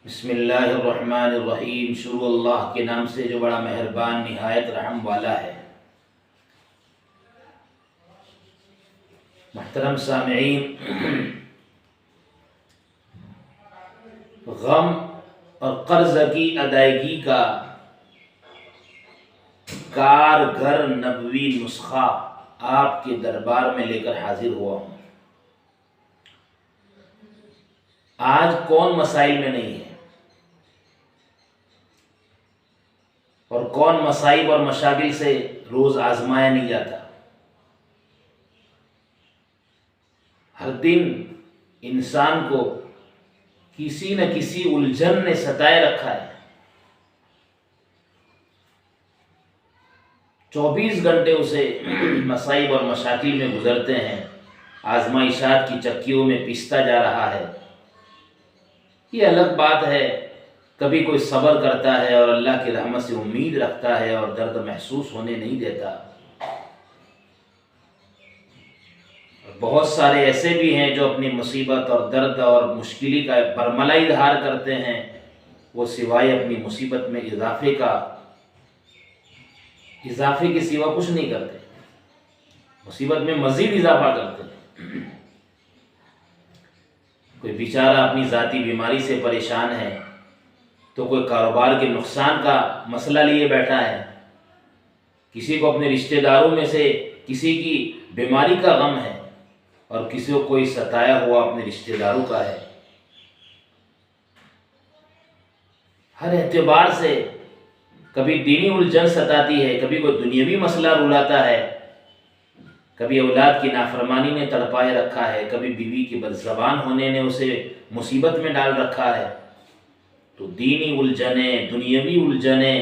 بسم اللہ الرحمن الرحیم۔ شروع اللہ کے نام سے جو بڑا مہربان نہایت رحم والا ہے۔ محترم سامعین، غم اور قرض کی ادائیگی کا کارگر نبوی نسخہ آپ کے دربار میں لے کر حاضر ہوا ہوں۔ آج کون مسائل میں نہیں ہے اور کون مصائب اور مشاغل سے روز آزمایا نہیں جاتا۔ ہر دن انسان کو کسی نہ کسی الجھن نے ستائے رکھا ہے۔ 24 گھنٹے اسے مصائب اور مشاکل میں گزرتے ہیں، آزمائشات کی چکیوں میں پیستا جا رہا ہے۔ یہ الگ بات ہے، کبھی کوئی صبر کرتا ہے اور اللہ کی رحمت سے امید رکھتا ہے اور درد محسوس ہونے نہیں دیتا۔ بہت سارے ایسے بھی ہیں جو اپنی مصیبت اور درد اور مشکلی کا برملا اظہار کرتے ہیں، وہ سوائے اپنی مصیبت میں اضافے کے سوا کچھ نہیں کرتے، مصیبت میں مزید اضافہ کرتے ہیں۔ کوئی بیچارہ اپنی ذاتی بیماری سے پریشان ہے تو کوئی کاروبار کے نقصان کا مسئلہ لیے بیٹھا ہے، کسی کو اپنے رشتہ داروں میں سے کسی کی بیماری کا غم ہے اور کسی کو کوئی ستایا ہوا اپنے رشتہ داروں کا ہے۔ ہر اعتبار سے کبھی دینی الجھن ستاتی ہے، کبھی کوئی دنیاوی مسئلہ رلاتا ہے، کبھی اولاد کی نافرمانی نے تڑپائے رکھا ہے، کبھی بیوی کی بدزبان ہونے نے اسے مصیبت میں ڈال رکھا ہے۔ تو دینی الجھنیں، دنیاوی الجھنیں،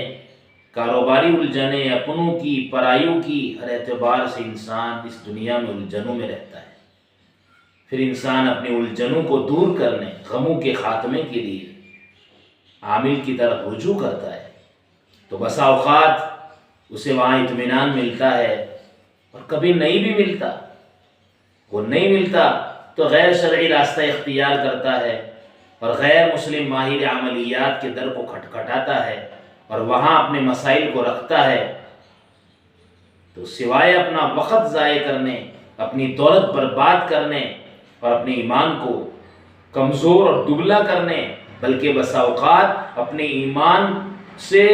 کاروباری الجھنیں، اپنوں کی پرائیوں کی، ہر اعتبار سے انسان اس دنیا میں الجھنوں میں رہتا ہے۔ پھر انسان اپنے الجھنوں کو دور کرنے، غموں کے خاتمے کے لیے عامل کی طرف رجوع کرتا ہے، تو بسا اوقات اسے وہاں اطمینان ملتا ہے اور کبھی نہیں بھی ملتا۔ وہ نہیں ملتا تو غیر شرعی راستہ اختیار کرتا ہے اور غیر مسلم ماہر عملیات کے در کو کھٹکھٹاتا ہے اور وہاں اپنے مسائل کو رکھتا ہے۔ تو سوائے اپنا وقت ضائع کرنے، اپنی دولت برباد کرنے اور اپنے ایمان کو کمزور اور دبلا کرنے، بلکہ بسا اوقات اپنے ایمان سے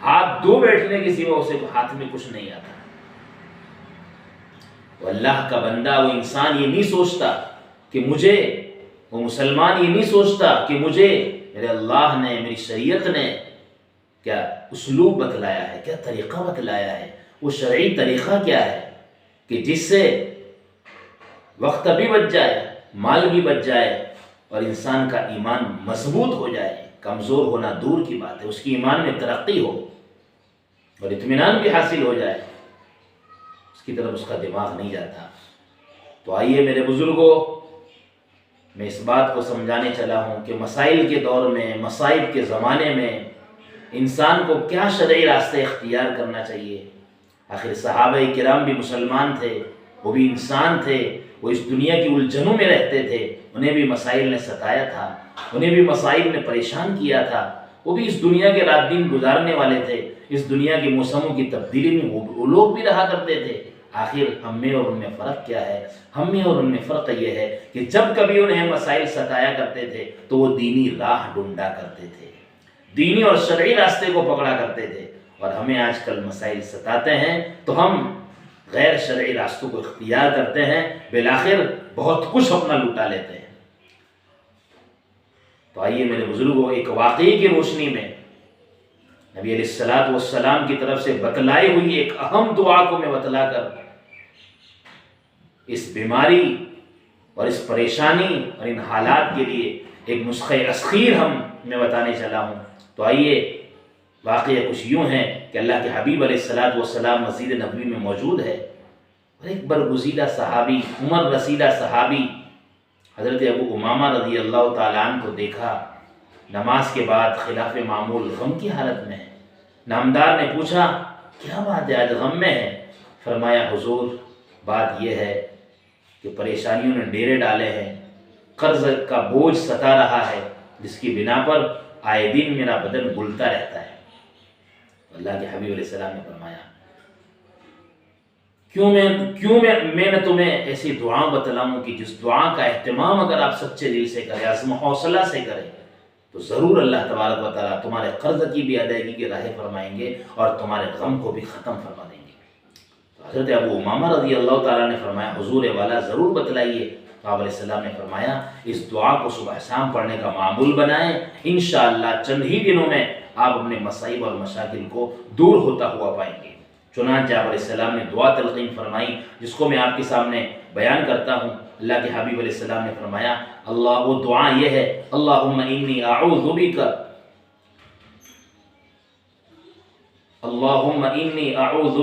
ہاتھ دھو بیٹھنے کے سوا اسے ہاتھ میں کچھ نہیں آتا۔ وہ اللہ کا بندہ، وہ انسان یہ نہیں سوچتا کہ وہ مسلمان یہ نہیں سوچتا کہ مجھے میرے اللہ نے، میری شریعت نے کیا اسلوب بتلایا ہے، کیا طریقہ بتلایا ہے، وہ شرعی طریقہ کیا ہے کہ جس سے وقت بھی بچ جائے، مال بھی بچ جائے اور انسان کا ایمان مضبوط ہو جائے۔ کمزور ہونا دور کی بات ہے، اس کی ایمان میں ترقی ہو اور اطمینان بھی حاصل ہو جائے، اس کی طرف اس کا دماغ نہیں جاتا۔ تو آئیے میرے بزرگوں، میں اس بات کو سمجھانے چلا ہوں کہ مسائل کے دور میں، مصائب کے زمانے میں انسان کو کیا شرعی راستے اختیار کرنا چاہیے۔ آخر صحابہ کرام بھی مسلمان تھے، وہ بھی انسان تھے، وہ اس دنیا کی الجھنوں میں رہتے تھے، انہیں بھی مسائل نے ستایا تھا، انہیں بھی مسائل نے پریشان کیا تھا، وہ بھی اس دنیا کے رات دن گزارنے والے تھے، اس دنیا کی موسموں کی تبدیلی میں وہ لوگ بھی رہا کرتے تھے۔ آخر ہم میں اور ان میں فرق کیا ہے؟ ہم میں اور ان میں فرق یہ ہے کہ جب کبھی انہیں مسائل ستایا کرتے تھے تو وہ دینی راہ ڈھونڈا کرتے تھے، دینی اور شرعی راستے کو پکڑا کرتے تھے، اور ہمیں آج کل مسائل ستاتے ہیں تو ہم غیر شرعی راستوں کو اختیار کرتے ہیں، بالآخر بہت کچھ اپنا لوٹا لیتے ہیں۔ تو آئیے میرے بزرگوں، ایک واقعے کی روشنی میں نبی علیہ الصلوۃ والسلام کی طرف سے بتلائی ہوئی ایک اہم دعا کو میں بتلا کر اس بیماری اور اس پریشانی اور ان حالات کے لیے ایک نسخہ اسخیر میں بتانے چلا ہوں۔ تو آئیے، واقعہ کچھ یوں ہے کہ اللہ کے حبیب علیہ الصلوۃ والسلام مسجد نبوی میں موجود ہے اور ایک برگزیدہ صحابی، عمر رسیدہ صحابی حضرت ابو امامہ رضی اللہ تعالیٰ عنہ کو دیکھا، نماز کے بعد خلاف معمول غم کی حالت میں ہے۔ نامدار نے پوچھا، کیا بات ہے، آج غم میں ہے؟ فرمایا، حضور بات یہ ہے کہ پریشانیوں نے ڈیرے ڈالے ہیں، قرض کا بوجھ ستا رہا ہے، جس کی بنا پر آئے دن میرا بدن گلتا رہتا ہے۔ اللہ کے حبیب علیہ السلام نے فرمایا کیوں میں نے تمہیں ایسی دعا بتلاؤں کہ جس دعا کا اہتمام اگر آپ سچے دل سے کریں، عزم و حوصلہ سے کریں، تو ضرور اللہ تبارک و تعالیٰ تمہارے قرض کی بھی ادائیگی کی راہیں فرمائیں گے اور تمہارے غم کو بھی ختم فرما دیں گے۔ تو حضرت ابو امامہ رضی اللہ تعالیٰ نے فرمایا حضور والا ضرور بتلائیے۔ تو آپ علیہ السلام نے فرمایا اس دعا کو صبح شام پڑھنے کا معمول بنائیں، انشاءاللہ چند ہی دنوں میں آپ اپنے مصائب اور مشاکل کو دور ہوتا ہوا پائیں گے۔ چنانچہ آپ علیہ السلام نے دعا تلقین فرمائی، جس کو میں آپ کے سامنے بیان کرتا ہوں۔ اللہ کے حبیب علیہ السلام نے فرمایا وہ دعا یہ ہے، اللہم انی اعوذ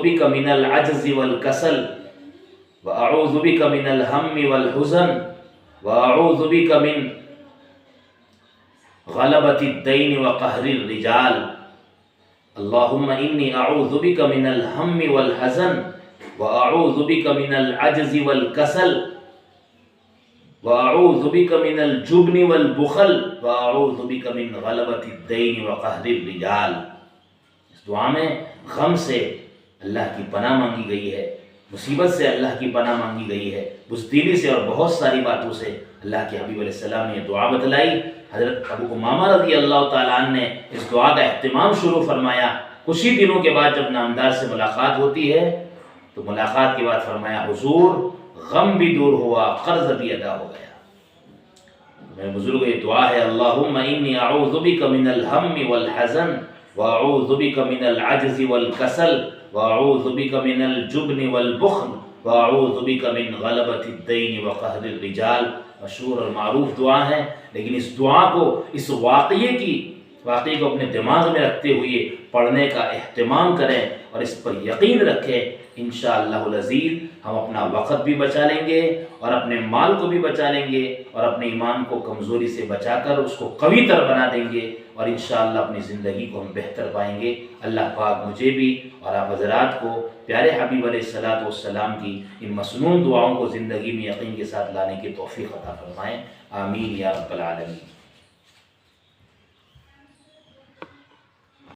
بک من العجز والکسل واعوذ بک من الہم والحزن واعوذ بک من غلبۃ الدین وقہر الرجال۔ اللہم انی اعوذ بک من الہم والحزن واعوذ بک من العجز والکسل واعوذ بک من الجبن والبخل واعوذ بک من غلبۃ الدین وقہر الرجال۔ اس دعا میں غم سے اللہ کی پناہ مانگی گئی ہے، مصیبت سے اللہ کی پناہ مانگی گئی ہے، بزدلی سے اور بہت ساری باتوں سے اللہ کے حبیب علیہ السلام نے یہ دعا بتلائی۔ حضرت ابو امامہ رضی اللہ تعالیٰ عنہ نے اس دعا کا اہتمام شروع فرمایا۔ کچھ ہی دنوں کے بعد جب نامدار سے ملاقات ہوتی ہے تو ملاقات کے بعد فرمایا حضور غم بھی دور ہوا، قرض بھی ادا ہو گیا۔ میرے بزرگ یہ دعا ہے، اللہم انی اعوذ بک من الہم والحزن واعوذ بک من العجز والکسل واعوذ بک من الجبن والبخل واعوذ بک من غلبۃ الدین وقہر الرجال۔ مشہور اور معروف دعا ہے، لیکن اس دعا کو، اس واقعے کو اپنے دماغ میں رکھتے ہوئے پڑھنے کا اہتمام کریں اور اس پر یقین رکھیں۔ انشاءاللہ العزیز ہم اپنا وقت بھی بچا لیں گے اور اپنے مال کو بھی بچا لیں گے اور اپنے ایمان کو کمزوری سے بچا کر اس کو قوی تر بنا دیں گے اور انشاءاللہ اپنی زندگی کو ہم بہتر پائیں گے۔ اللہ پاک مجھے بھی اور آپ حضرات کو پیارے حبیب علیہ الصلوۃ والسلام کی ان مسنون دعاؤں کو زندگی میں یقین کے ساتھ لانے کی توفیق عطا فرمائیں۔ آمین یا رب العالمین۔